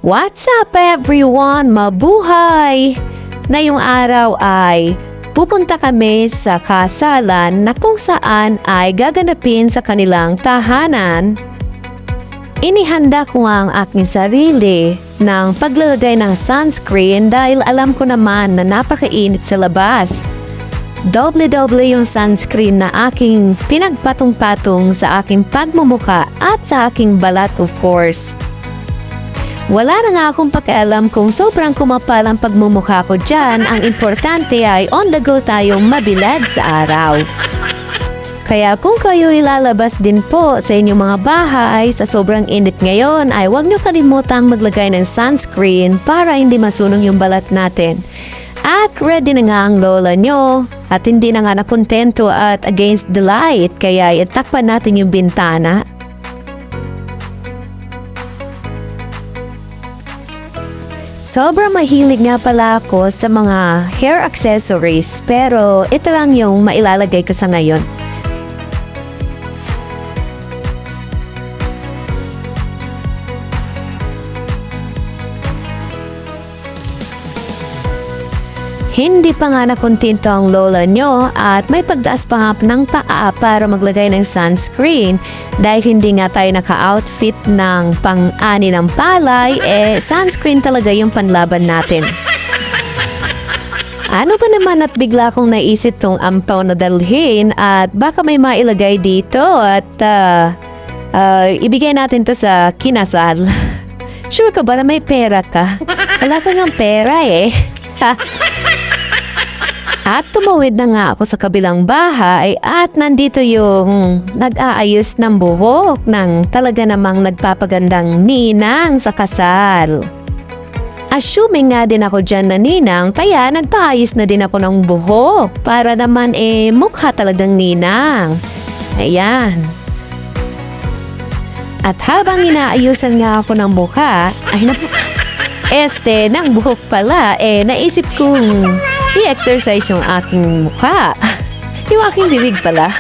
What's up everyone? Mabuhay! Ngayong araw ay pupunta kami sa kasalan na kung saan ay gaganapin sa kanilang tahanan. Inihanda ko ang aking sarili ng paglalagay ng sunscreen dahil alam ko naman na napakainit sa labas. Doble-doble yung sunscreen na aking pinagpatong-patong sa aking pagmumuka at sa aking balat of course. Wala na nga akong pakialam kung sobrang kumapal ang pagmumukha ko dyan. Ang importante ay on the go tayong mabilad sa araw. Kaya kung kayo ilalabas din po sa inyong mga bahay sa sobrang init ngayon ay huwag nyo kalimutang maglagay ng sunscreen para hindi masunog yung balat natin. At ready na nga ang lola nyo at hindi na nga nakontento at against the light kaya itakpan natin yung bintana. Sobrang mahilig nga pala ako sa mga hair accessories pero ito lang yung mailalagay ko sa ngayon. Hindi pa nga nakontento ang lola nyo at may pagdaas pa nga ng paa para maglagay ng sunscreen dahil hindi nga tayo naka-outfit ng pang-ani ng palay, sunscreen talaga yung panlaban natin. Ano ba naman at bigla kong naisip tong ampaw na dalhin at baka may mailagay dito at ibigay natin to sa kinasal. Sure ka ba na may pera ka? Wala kang ang pera At tumawid na nga ako sa kabilang bahay at nandito yung nag-aayos ng buhok ng talaga namang nagpapagandang ninang sa kasal. Assuming nga din ako dyan na ninang, kaya nagpaayos na din ako ng buhok para naman mukha talagang ninang. Ayan. At habang inaayusan nga ako ng mukha, ng buhok pala, naisip kong i-exercise yung aking mukha. Yung aking bibig pala.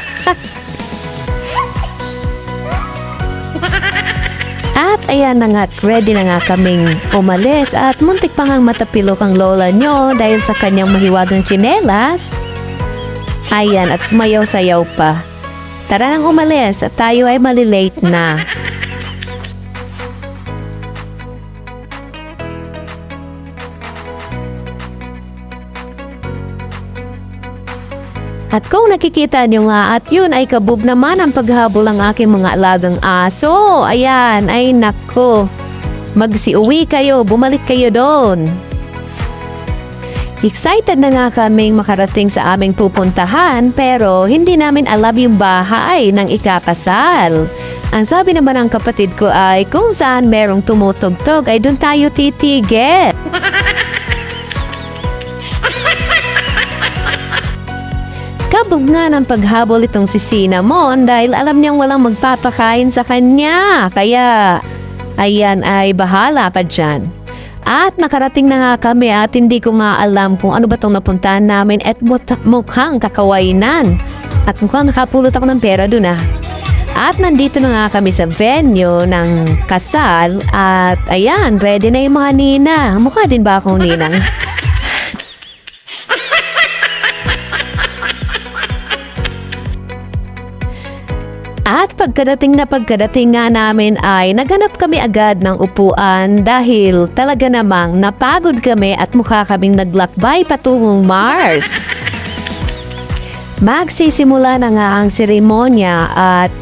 At ayan na nga, ready na nga kaming umalis at muntik pa ngang matapilok ang lola nyo dahil sa kanyang mahiwagang tsinelas. Ayan, at sumayaw-sayaw pa. Tara nang umalis at tayo ay malilate na. At kung nakikita nyo nga at yun ay kabub naman ang paghabol ng aking mga alagang aso. Ayan, ay nako. Magsiuwi kayo, bumalik kayo doon. Excited na nga kaming makarating sa aming pupuntahan pero hindi namin alam yung bahay ng ikakasal. Ang sabi naman ng kapatid ko ay kung saan merong tumutugtog ay doon tayo titigil. Kabog nga ng paghabol itong si Cinnamon dahil alam niyang walang magpapakain sa kanya. Kaya, ayan ay bahala pa dyan. At nakarating na nga kami at hindi ko nga alam kung ano ba itong napuntahan namin at mukhang kakawainan. At mukhang nakapulot ako ng pera dun . At nandito na nga kami sa venue ng kasal at ayan, ready na yung mga nina. Mukha din ba akong ninang? At pagkadating nga namin ay naghanap kami agad ng upuan dahil talaga namang napagod kami at mukha kaming naglakbay patungong Mars. Magsisimula na nga ang seremonya at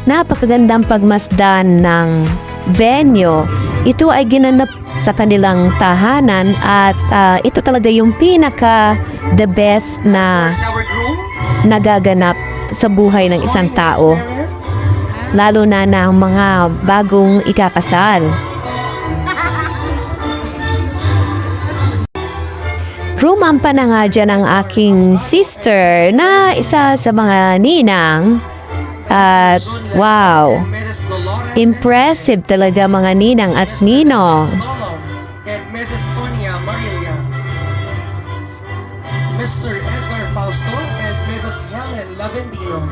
napakagandang pagmasdan ng venue. Ito ay ginanap sa kanilang tahanan at ito talaga yung pinaka the best na nagaganap sa buhay ng isang tao, lalo na ng mga bagong ikakasal. Rumampa na nga dyan ang aking sister na isa sa mga ninang at wow, impressive talaga mga ninang at ninong. Mrs. Sonia Marilia, Mr. Edgar Fausto, and Mrs. Helen Lavendino.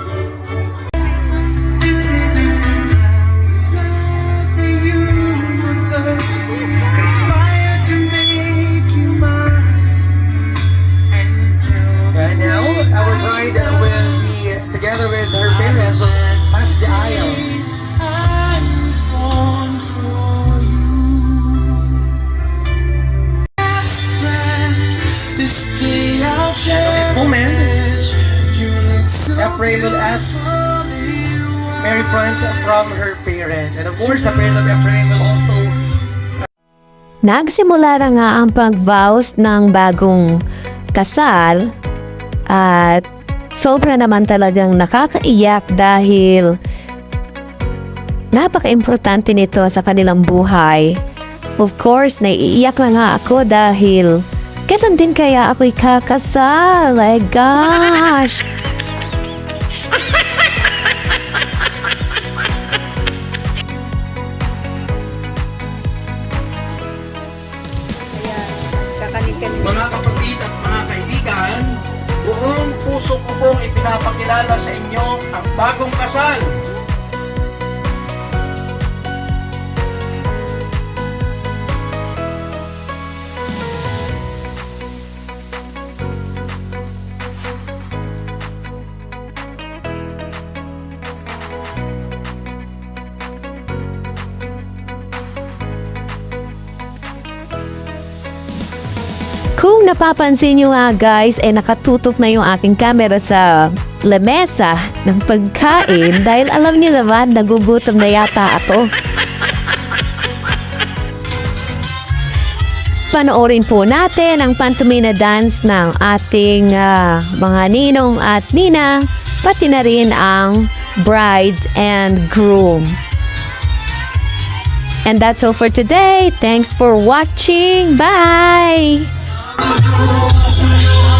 This is the universe. Ephraim will ask Mary Franz from her parent. And of course, the parent of Ephraim will also Nagsimula na nga ang pag-vows ng bagong kasal at sobra naman talagang nakakaiyak dahil napaka-importante nito sa kanilang buhay. Of course, naiiyak na nga ako dahil kailan din kaya ako'y kakasal? My gosh! Mga kapatid at mga kaibigan, buong puso ko pong ipinapakilala sa inyo ang bagong kasal. Kung napapansin nyo nga guys, nakatutok na yung aking camera sa lamesa ng pagkain dahil alam nyo naman, nagugutom na yata ako. Panoorin po natin ang pantomima dance ng ating mga ninong at nina, pati na rin ang bride and groom. And that's all for today. Thanks for watching. Bye! I'll do it to you.